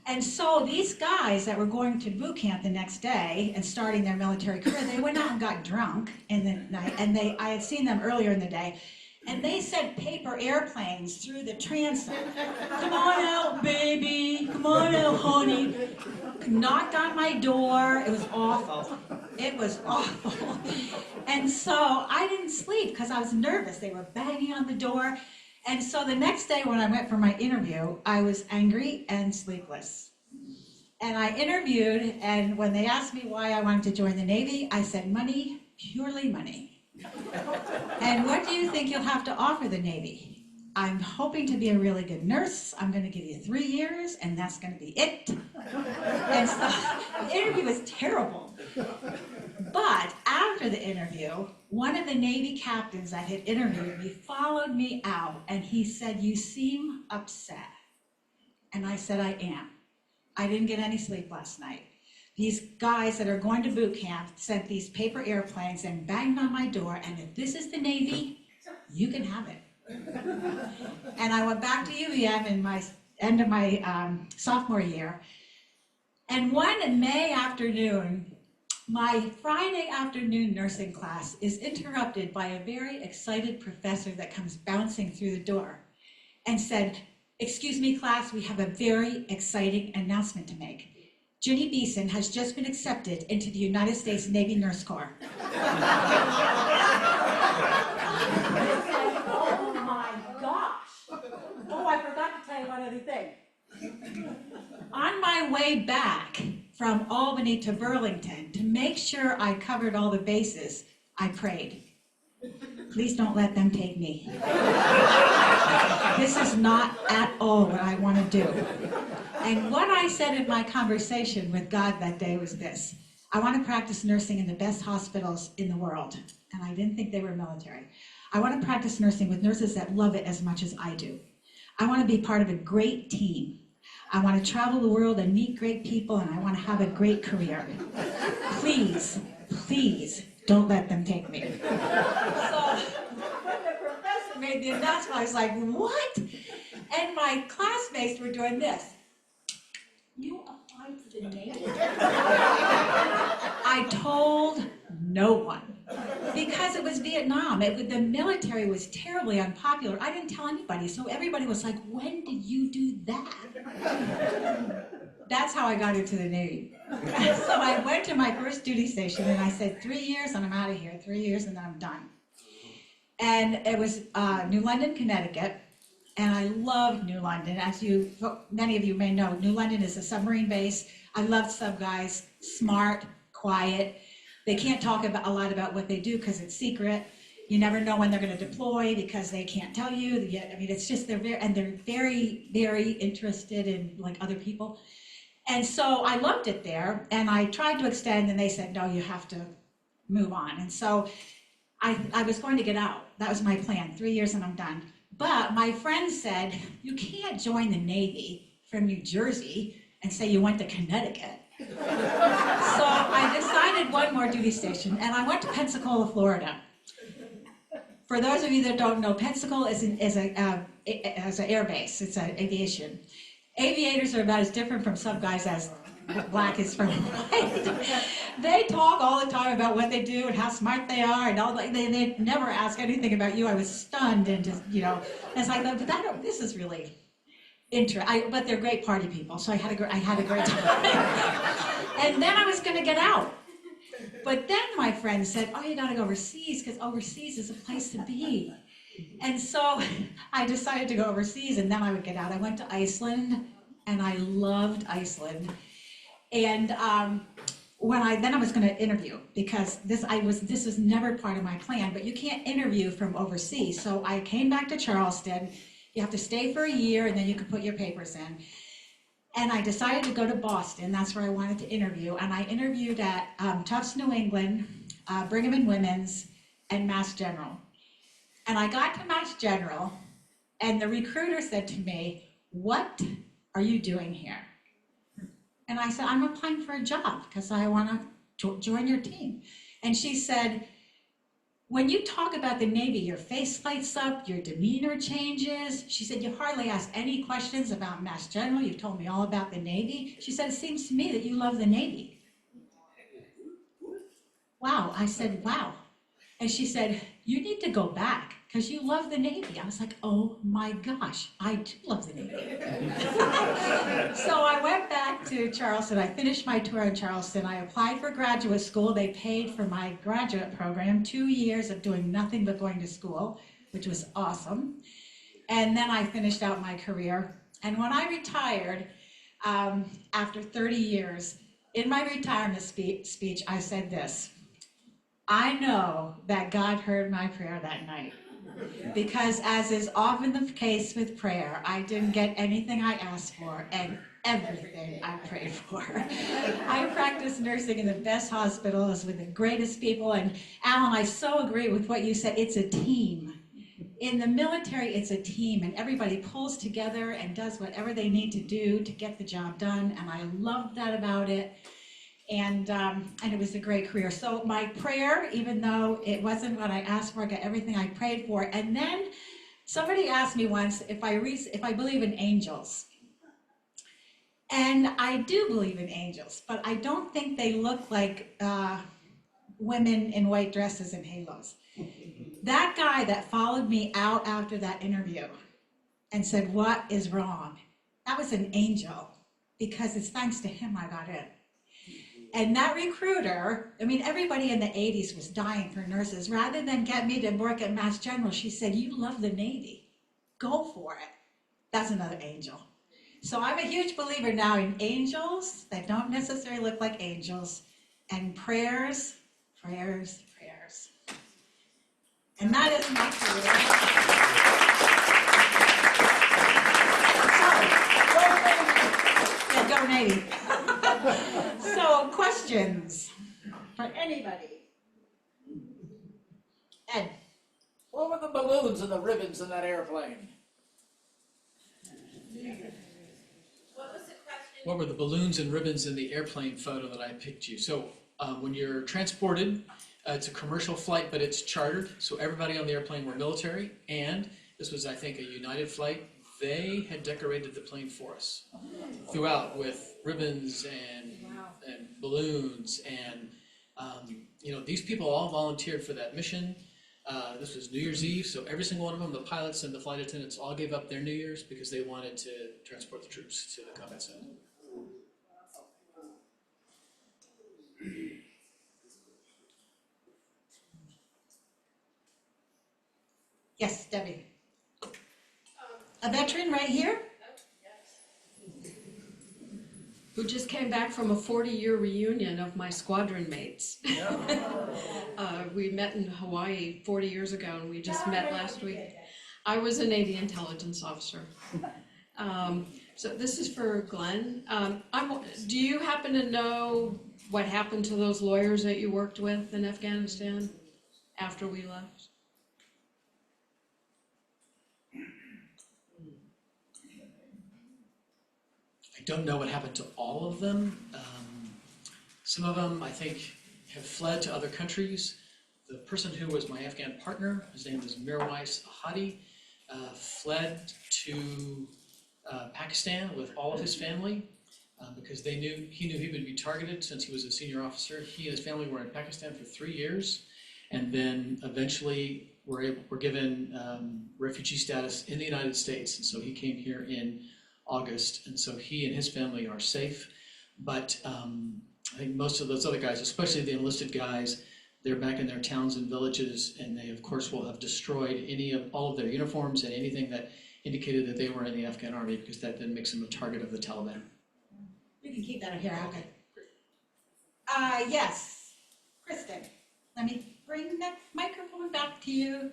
And so these guys that were going to boot camp the next day and starting their military career, they went out and got drunk in the night, and I had seen them earlier in the day, and they sent paper airplanes through the transom. Come on out, baby. Come on out, honey. Knocked on my door. It was awful. It was awful. And so I didn't sleep because I was nervous. They were banging on the door. And so the next day when I went for my interview, I was angry and sleepless. And I interviewed, and when they asked me why I wanted to join the Navy, I said, money, purely money. And what do you think you'll have to offer the Navy? I'm hoping to be a really good nurse. I'm going to give you 3 years, and that's going to be it. And so the interview was terrible. But after the interview, one of the Navy captains that had interviewed me followed me out, and he said, you seem upset. And I said, I am. I didn't get any sleep last night. These guys that are going to boot camp sent these paper airplanes and banged on my door, and if this is the Navy, you can have it. And I went back to UVM in my end of my sophomore year, and one May afternoon, my Friday afternoon nursing class is interrupted by a very excited professor that comes bouncing through the door and said, excuse me, class, we have a very exciting announcement to make. Ginny Beeson has just been accepted into the United States Navy Nurse Corps. Oh my gosh. Oh, I forgot to tell you one other thing. On my way back from Albany to Burlington, to make sure I covered all the bases, I prayed. Please don't let them take me. This is not at all what I want to do. And what I said in my conversation with God that day was this: I want to practice nursing in the best hospitals in the world. And I didn't think they were military. I want to practice nursing with nurses that love it as much as I do. I want to be part of a great team. I want to travel the world and meet great people, and I want to have a great career. Please, please, don't let them take me. So when the professor made the announcement, I was like, what? And my classmates were doing this. You applied for the Navy? I told no one, because it was Vietnam. The military was terribly unpopular. I didn't tell anybody, so everybody was like, when did you do that? that's how I got into the Navy. So I went to my first duty station and I said, 3 years and I'm out of here, 3 years and then I'm done. And it was New London, Connecticut, and I loved New London. As many of you may know, New London is a submarine base. I loved sub guys, smart, quiet. They can't talk a lot about what they do because it's secret. You never know when they're going to deploy because they can't tell you. I mean, it's just they're very, very interested in like other people. And so I loved it there, and I tried to extend, and they said, no, you have to move on. And so I was going to get out. That was my plan, 3 years and I'm done. But my friend said, you can't join the Navy from New Jersey and say you went to Connecticut. So I decided one more duty station, and I went to Pensacola, Florida. For those of you that don't know, Pensacola is an air base. It's an aviation. Aviators are about as different from sub guys as black is from white. They talk all the time about what they do and how smart they are, and all they never ask anything about you. I was stunned and just, it's like, but this is really interesting. But they're great party people, so I had a great time. And then I was going to get out. But then my friend said, oh, you gotta go overseas, because overseas is a place to be. And so I decided to go overseas, and then I would get out. I went to Iceland, and I loved Iceland. And then I was gonna interview, because this was never part of my plan, but you can't interview from overseas. So I came back to Charleston. You have to stay for a year, and then you can put your papers in. And I decided to go to Boston. That's where I wanted to interview. And I interviewed at Tufts New England, Brigham and Women's, and Mass General. And I got to Mass General, and the recruiter said to me, what are you doing here? And I said, I'm applying for a job because I want to join your team. And she said, when you talk about the Navy, your face lights up, your demeanor changes. She said, you hardly ask any questions about Mass General. You told me all about the Navy. She said, it seems to me that you love the Navy. Wow, I said, wow. And she said, you need to go back because you love the Navy. I was like, oh my gosh, I do love the Navy. So I went back to Charleston. I finished my tour in Charleston. I applied for graduate school. They paid for my graduate program, 2 years of doing nothing but going to school, which was awesome. And then I finished out my career. And when I retired, after 30 years, in my retirement speech, I said this: I know that God heard my prayer that night, because as is often the case with prayer, I didn't get anything I asked for and everything I prayed for. I practiced nursing in the best hospitals with the greatest people, and Alan, I so agree with what you said. It's a team. In the military, it's a team, and everybody pulls together and does whatever they need to do to get the job done, and I loved that about it. And it was a great career. So my prayer, even though it wasn't what I asked for, I got everything I prayed for. And then somebody asked me once if I believe in angels. And I do believe in angels, but I don't think they look like women in white dresses and halos. That guy that followed me out after that interview and said, what is wrong? That was an angel, because it's thanks to him I got in. And that recruiter, I mean, everybody in the 80s was dying for nurses. Rather than get me to work at Mass General, she said, you love the Navy. Go for it. That's another angel. So I'm a huge believer now in angels that don't necessarily look like angels, and prayers, prayers, prayers. And that is my career. So, go Navy. So, questions for anybody? Ed? What were the balloons and the ribbons in that airplane? What were the balloons and ribbons in the airplane photo that I picked you? So when you're transported, it's a commercial flight, but it's chartered. So everybody on the airplane were military, and this was, I think, a United flight. They had decorated the plane for us throughout with ribbons and balloons, and these people all volunteered for that mission. This was New Year's Eve, so every single one of them, the pilots and the flight attendants, all gave up their New Year's because they wanted to transport the troops to the combat zone. Yes, Debbie. A veteran right here? Who just came back from a 40-year reunion of my squadron mates. We met in Hawaii 40 years ago, and we just met last week. I was a Navy intelligence officer. So this is for Glenn. Do you happen to know what happened to those lawyers that you worked with in Afghanistan after we left? I don't know what happened to all of them. Some of them, I think, have fled to other countries. The person who was my Afghan partner, his name was Mirwais Ahadi, fled to Pakistan with all of his family because he knew he would be targeted since he was a senior officer. He and his family were in Pakistan for 3 years, and then eventually were given refugee status in the United States. And so he came here in August, and so he and his family are safe. But I think most of those other guys, especially the enlisted guys, they're back in their towns and villages, and they of course will have destroyed all of their uniforms and anything that indicated that they were in the Afghan army, because that then makes them a target of the Taliban. You can keep that up here, okay. Yes, Kristen, let me bring the microphone back to you.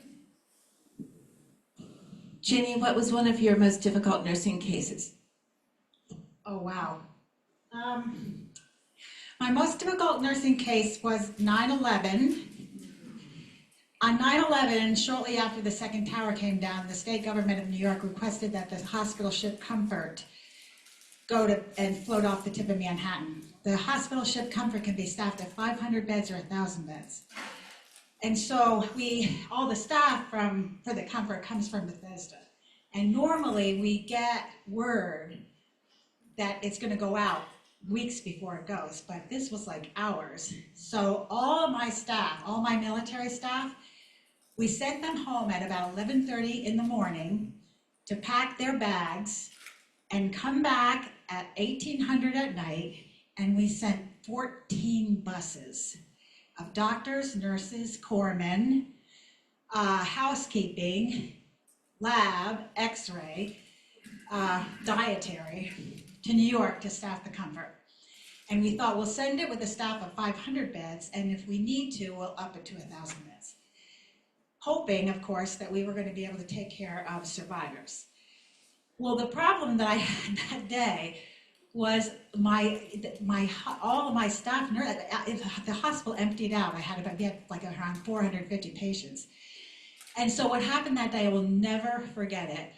Ginny, what was one of your most difficult nursing cases? Oh, wow. My most difficult nursing case was 9/11. On 9/11, shortly after the second tower came down, the state government of New York requested that the hospital ship Comfort go to and float off the tip of Manhattan. The hospital ship Comfort can be staffed at 500 beds or 1,000 beds. And so all the staff for the Comfort comes from Bethesda. And normally we get word that it's gonna go out weeks before it goes, but this was like hours. So all of my staff, all my military staff, we sent them home at about 11:30 in the morning to pack their bags and come back at 1800 at night, and we sent 14 buses of doctors, nurses, corpsmen, housekeeping, lab, x-ray, dietary, to New York to staff the Comfort. And we thought we'll send it with a staff of 500 beds, and if we need to, we'll up it to 1,000 beds. Hoping, of course, that we were going to be able to take care of survivors. Well, the problem that I had that day was all of my staff, the hospital emptied out. We had like around 450 patients. And so what happened that day, I will never forget it.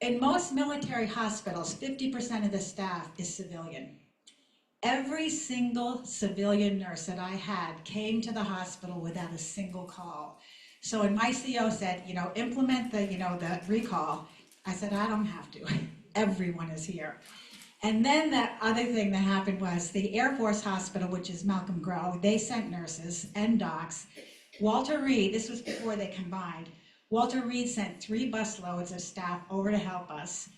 In most military hospitals, 50% of the staff is civilian. Every single civilian nurse that I had came to the hospital without a single call. So when my CO said, implement the recall, I said, I don't have to. Everyone is here. And then the other thing that happened was the Air Force Hospital, which is Malcolm Grow, they sent nurses and docs. Walter Reed, this was before they combined, Walter Reed sent 3 busloads of staff over to help us.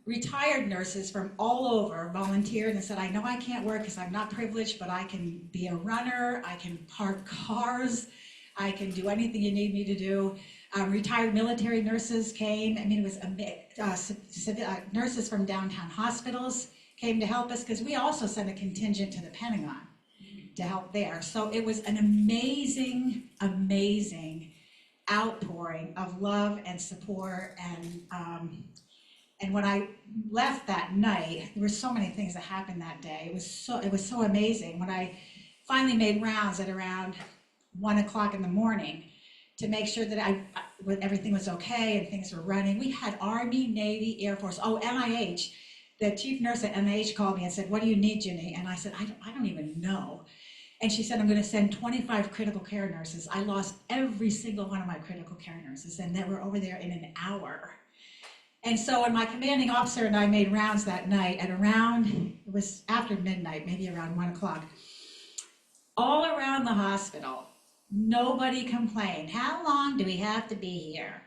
Retired nurses from all over volunteered and said, I know I can't work because I'm not privileged, but I can be a runner, I can park cars, I can do anything you need me to do. Retired military nurses came. I mean, it was nurses from downtown hospitals came to help us, because we also sent a contingent to the Pentagon to help there. So it was an amazing, amazing outpouring of love and support. And when I left that night, there were so many things that happened that day. It was so amazing. When I finally made rounds at around 1 o'clock in the morning to make sure that everything was okay and things were running, we had Army, Navy, Air Force, NIH. The chief nurse at NIH called me and said, what do you need, Ginny? And I said, I don't even know. And she said, I'm going to send 25 critical care nurses. I lost every single one of my critical care nurses, and they were over there in an hour. And so when my commanding officer and I made rounds that night at it was after midnight, maybe around 1 o'clock, all around the hospital, nobody complained. How long do we have to be here?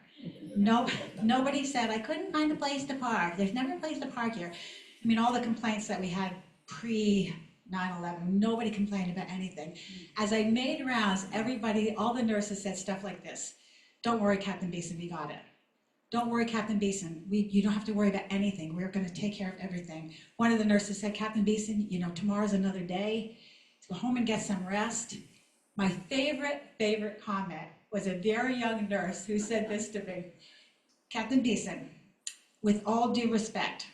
Nobody said, I couldn't find a place to park. There's never a place to park here. I mean, all the complaints that we had pre-9/11, nobody complained about anything. As I made rounds, all the nurses said stuff like this. Don't worry, Captain Beeson, we got it. Don't worry, Captain Beeson, you don't have to worry about anything. We're gonna take care of everything. One of the nurses said, Captain Beeson, tomorrow's another day. Go home and get some rest. My favorite comment was a very young nurse who said this to me. Captain Beeson, with all due respect,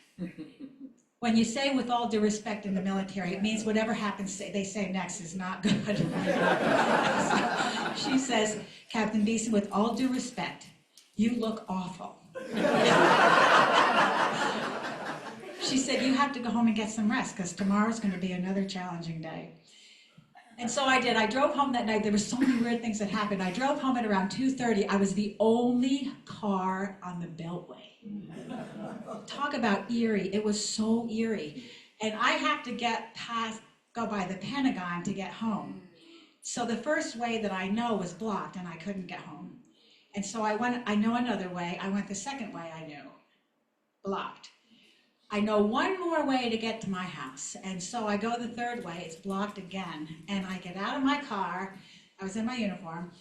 when you say with all due respect in the military, it means whatever happens, they say next is not good. She says, Captain Beeson, with all due respect, you look awful. She said, you have to go home and get some rest because tomorrow's going to be another challenging day. And so I did. I drove home that night. There were so many weird things that happened. I drove home at around 2:30. I was the only car on the Beltway. Talk about eerie. It was so eerie. And I have to go by the Pentagon to get home. So the first way that I know was blocked and I couldn't get home. And so I know another way. I went the second way I knew, blocked. I know one more way to get to my house. And so I go the third way, it's blocked again. And I get out of my car, I was in my uniform,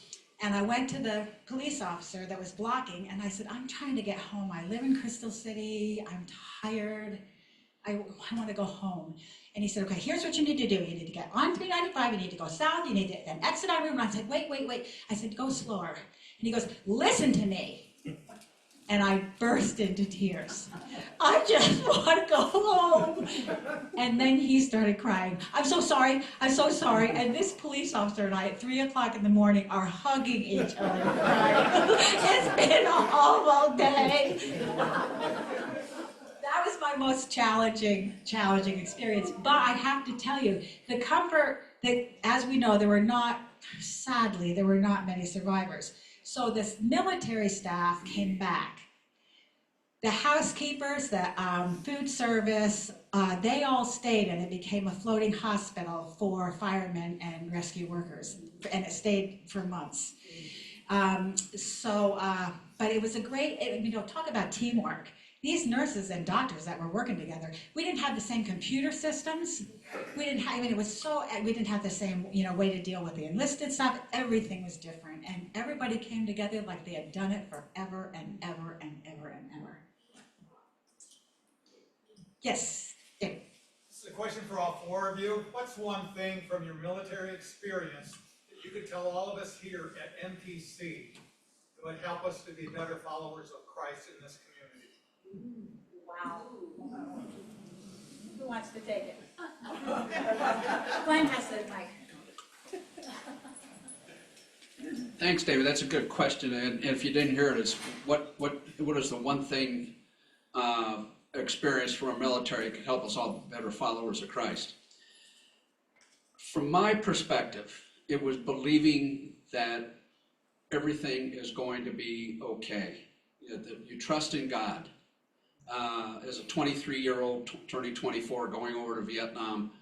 and I went to the police officer that was blocking, and I said, I'm trying to get home. I live in Crystal City, I'm tired, I want to go home. And he said, okay, here's what you need to do. You need to get on 395, you need to go south, you need to then exit on Route 1. I said, wait. I said, go slower. And he goes, listen to me. And I burst into tears. I just want to go home. And then he started crying. I'm so sorry. And this police officer and I at 3 o'clock in the morning are hugging each other crying. It's been a horrible day. That was my most challenging experience. But I have to tell you, the comfort that, as we know, sadly, there were not many survivors. So this military staff came back. The housekeepers, the food service, they all stayed, and it became a floating hospital for firemen and rescue workers, and it stayed for months. But it was a great, talk about teamwork. These nurses and doctors that were working together, we didn't have the same computer systems. We didn't have the same, way to deal with the enlisted stuff. Everything was different, and everybody came together like they had done it forever and ever and ever and ever. Yes, Dave. This is a question for all four of you. What's one thing from your military experience that you could tell all of us here at MPC that would help us to be better followers of Christ in this community? Wow. Who wants to take it? Glenn has the mic. Thanks, David. That's a good question. And if you didn't hear it, it's what is the one thing experience from our military that can help us all better followers of Christ? From my perspective, it was believing that everything is going to be okay. That you trust in God. As a 23-year-old turning 24, going over to Vietnam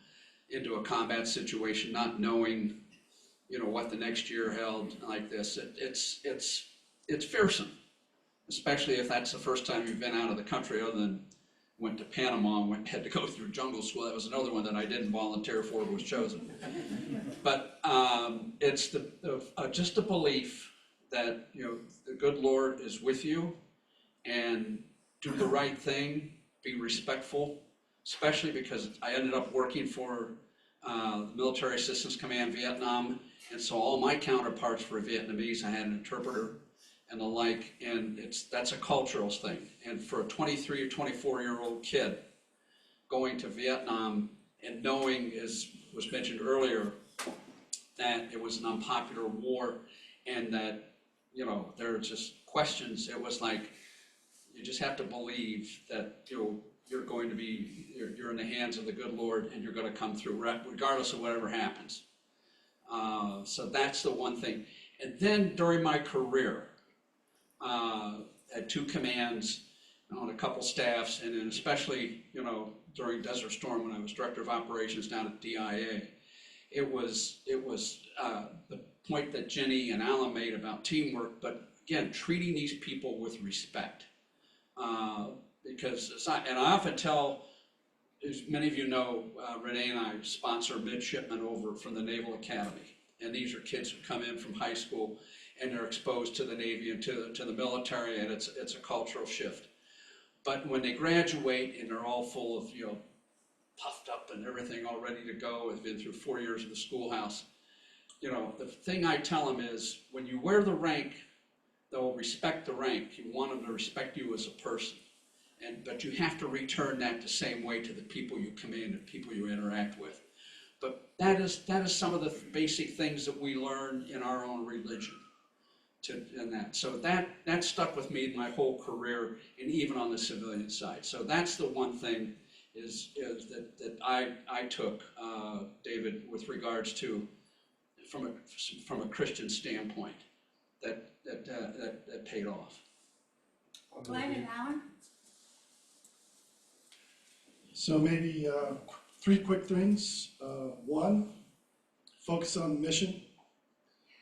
into a combat situation, not knowing, what the next year held like this, it's fearsome, especially if that's the first time you've been out of the country, other than went to Panama and had to go through jungle school. That was another one that I didn't volunteer for, but was chosen. But it's just a belief that the good Lord is with you, and do the right thing, be respectful, especially because I ended up working for the Military Assistance Command Vietnam, and so all my counterparts were Vietnamese. I had an interpreter and the like, and that's a cultural thing. And for a 23 or 24-year-old kid going to Vietnam and knowing, as was mentioned earlier, that it was an unpopular war and that, there are just questions, it was like, you just have to believe that you're going to be, you're in the hands of the good Lord, and you're going to come through regardless of whatever happens. So that's the one thing. And then during my career, had 2 commands, on a couple staffs, and then especially during Desert Storm when I was director of operations down at DIA, it was the point that Jenny and Alan made about teamwork, but again, treating these people with respect. Because I often tell, as many of you know, Renee and I sponsor midshipmen over from the Naval Academy. And these are kids who come in from high school. and they're exposed to the Navy and to the military, and it's a cultural shift. But when they graduate and they're all full of, puffed up and everything all ready to go, have been through 4 years of the schoolhouse, the thing I tell them is, when you wear the rank, they'll respect the rank. You want them to respect you as a person. But you have to return that the same way to the people you command and people you interact with. But that is some of the basic things that we learn in our own religion. So that stuck with me my whole career, and even on the civilian side. So that's the one thing is that I took, David, with regards to from a Christian standpoint, that paid off. Glenn and Alan? So maybe 3 quick things. One, focus on the mission,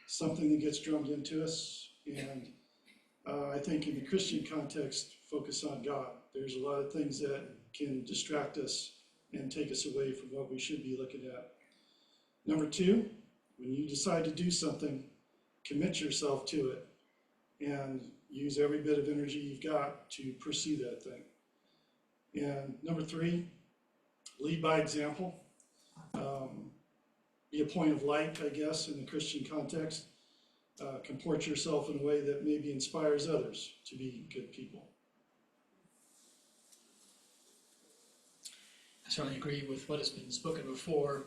something that gets drummed into us. And I think in the Christian context, focus on God. There's a lot of things that can distract us and take us away from what we should be looking at. Number 2, when you decide to do something, commit yourself to it and use every bit of energy you've got to pursue that thing. And number 3, lead by example. Be a point of light, I guess, in the Christian context. Comport yourself in a way that maybe inspires others to be good people. I certainly agree with what has been spoken before.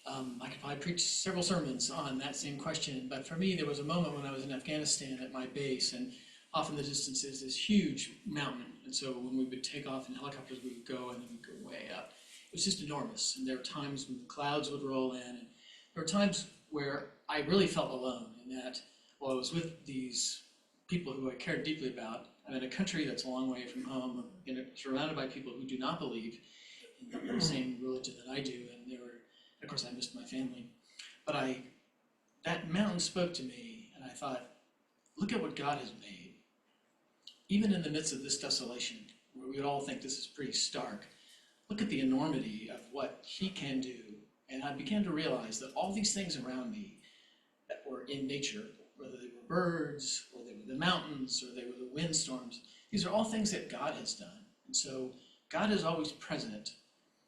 I could probably preach several sermons on that same question, but for me, there was a moment when I was in Afghanistan at my base, and off in the distance is this huge mountain. And so when we would take off in helicopters, we would go and then we'd go way up. It was just enormous. And there were times when the clouds would roll in. And there were times where I really felt alone in that while I was with these people who I cared deeply about, I'm in a country that's a long way from home, surrounded by people who do not believe in the same religion that I do. And of course, I missed my family. But that mountain spoke to me, and I thought, look at what God has made. Even in the midst of this desolation, where we would all think this is pretty stark, look at the enormity of what He can do. And I began to realize that all these things around me that were in nature, whether they were birds, or they were the mountains, or they were the windstorms, these are all things that God has done. And so God is always present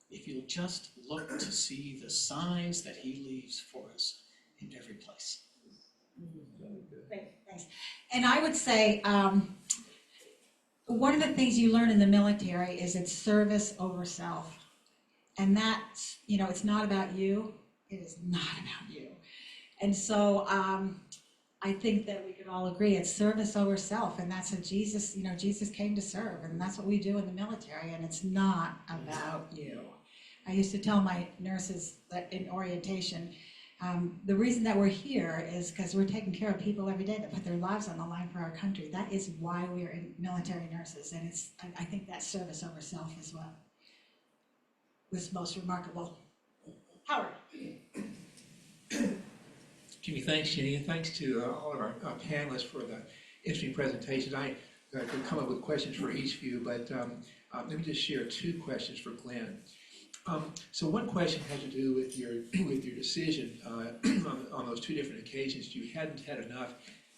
if you'll just look to see the signs that He leaves for us in every place. Great, thanks. And I would say, one of the things you learn in the military is it's service over self. And that's, it's not about you. It is not about you. And so I think that we could all agree it's service over self. And that's what Jesus, Jesus came to serve. And that's what we do in the military. And it's not about you. I used to tell my nurses that in orientation, the reason that we're here is because we're taking care of people every day that put their lives on the line for our country. That is why we're in military nurses, and I think that service over self is what was most remarkable. Howard. Jimmy, thanks, Jenny, and thanks to all of our panelists for the interesting presentations. I could come up with questions for each of you, but let me just share 2 questions for Glenn. So one question had to do with your decision on those 2 different occasions. You hadn't had enough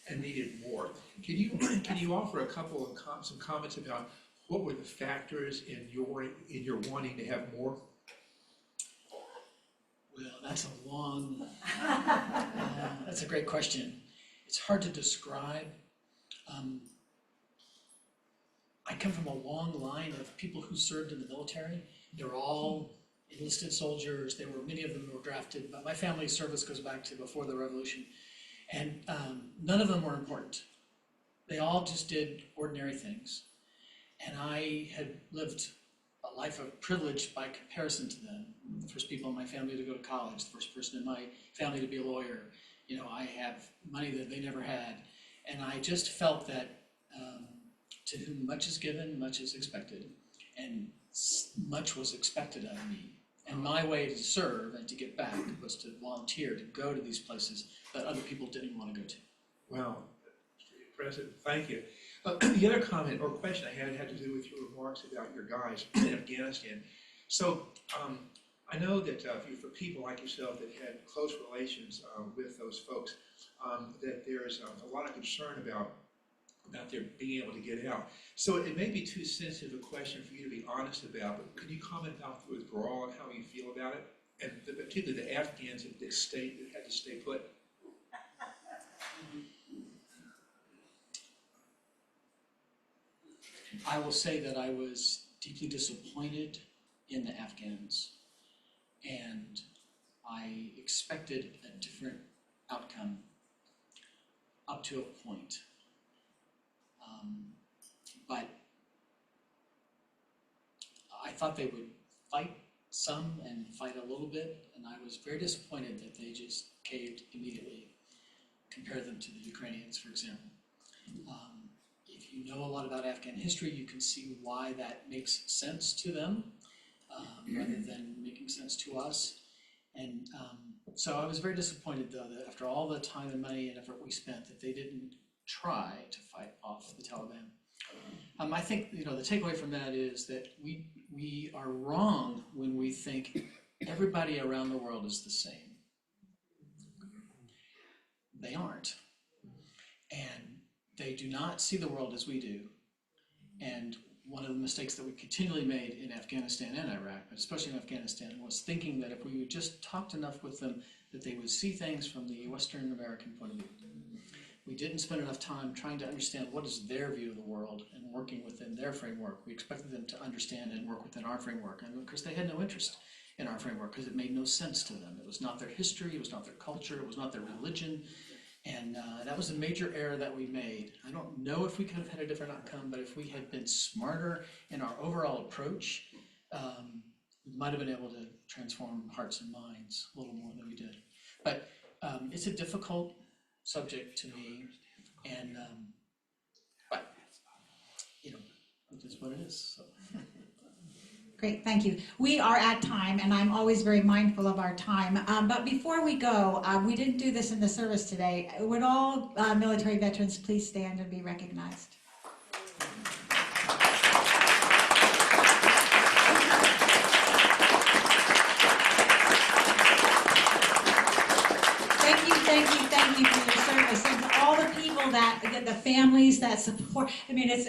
and needed more. Can you offer a couple of some comments about what were the factors in your wanting to have more? Well, that's that's a great question. It's hard to describe. I come from a long line of people who served in the military. They were all enlisted soldiers. Many of them were drafted, but my family service goes back to before the revolution. And none of them were important. They all just did ordinary things. And I had lived a life of privilege by comparison to them. The first people in my family to go to college, the first person in my family to be a lawyer. I have money that they never had. And I just felt that to whom much is given, much is expected. And much was expected of me. And my way to serve and to get back was to volunteer, to go to these places that other people didn't want to go to. Wow, that's pretty impressive. Thank you. The other comment or question I had to do with your remarks about your guys in Afghanistan. So I know that for people like yourself that had close relations with those folks, that there's a lot of concern about their being able to get out. So it may be too sensitive a question for you to be honest about, but could you comment about the withdrawal and how you feel about it? And particularly the Afghans that had to stay put. I will say that I was deeply disappointed in the Afghans, and I expected a different outcome up to a point. But I thought they would fight some and fight a little bit, and I was very disappointed that they just caved immediately. Compare them to the Ukrainians, for example. If you know a lot about Afghan history, you can see why that makes sense to them rather than making sense to us. And so I was very disappointed, though, that after all the time and money and effort we spent, that they didn't try to fight off the Taliban. I think, the takeaway from that is that we are wrong when we think everybody around the world is the same. They aren't. And they do not see the world as we do. And one of the mistakes that we continually made in Afghanistan and Iraq, but especially in Afghanistan, was thinking that if we would just talked enough with them, that they would see things from the Western American point of view. We didn't spend enough time trying to understand what is their view of the world and working within their framework. We expected them to understand and work within our framework, and of course they had no interest in our framework because it made no sense to them. It was not their history, it was not their culture, it was not their religion, and that was a major error that we made. I don't know if we could have had a different outcome, but if we had been smarter in our overall approach, we might have been able to transform hearts and minds a little more than we did. But it's a difficult subject to me, and but it is what it is. So. Great, thank you. We are at time, and I'm always very mindful of our time. But before we go, we didn't do this in the service today. Would all military veterans please stand and be recognized? Thank you for your service, and to all the people the families that support. I mean, it's,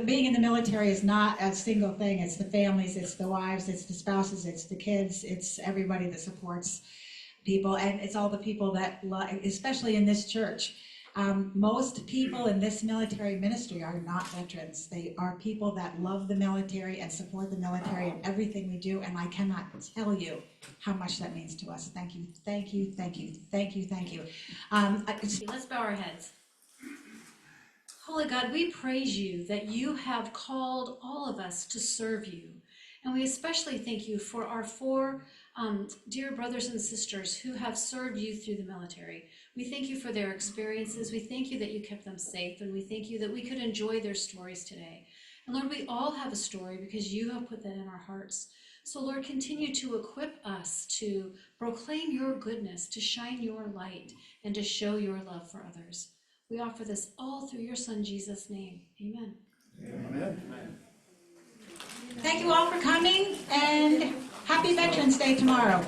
being in the military is not a single thing. It's the families, it's the wives, it's the spouses, it's the kids, it's everybody that supports people, and it's all the people that, especially in this church. Most people in this military ministry are not veterans. They are people that love the military and support the military in everything we do, and I cannot tell you how much that means to us. Thank you, thank you, thank you, thank you, thank you. Let's bow our heads. Holy God, we praise you that you have called all of us to serve you. And we especially thank you for our four dear brothers and sisters who have served you through the military. We thank you for their experiences. We thank you that you kept them safe, and we thank you that we could enjoy their stories today. And Lord, we all have a story because you have put that in our hearts. So Lord, continue to equip us to proclaim your goodness, to shine your light, and to show your love for others. We offer this all through your Son, Jesus' name. Amen. Amen. Thank you all for coming, and happy Veterans Day tomorrow.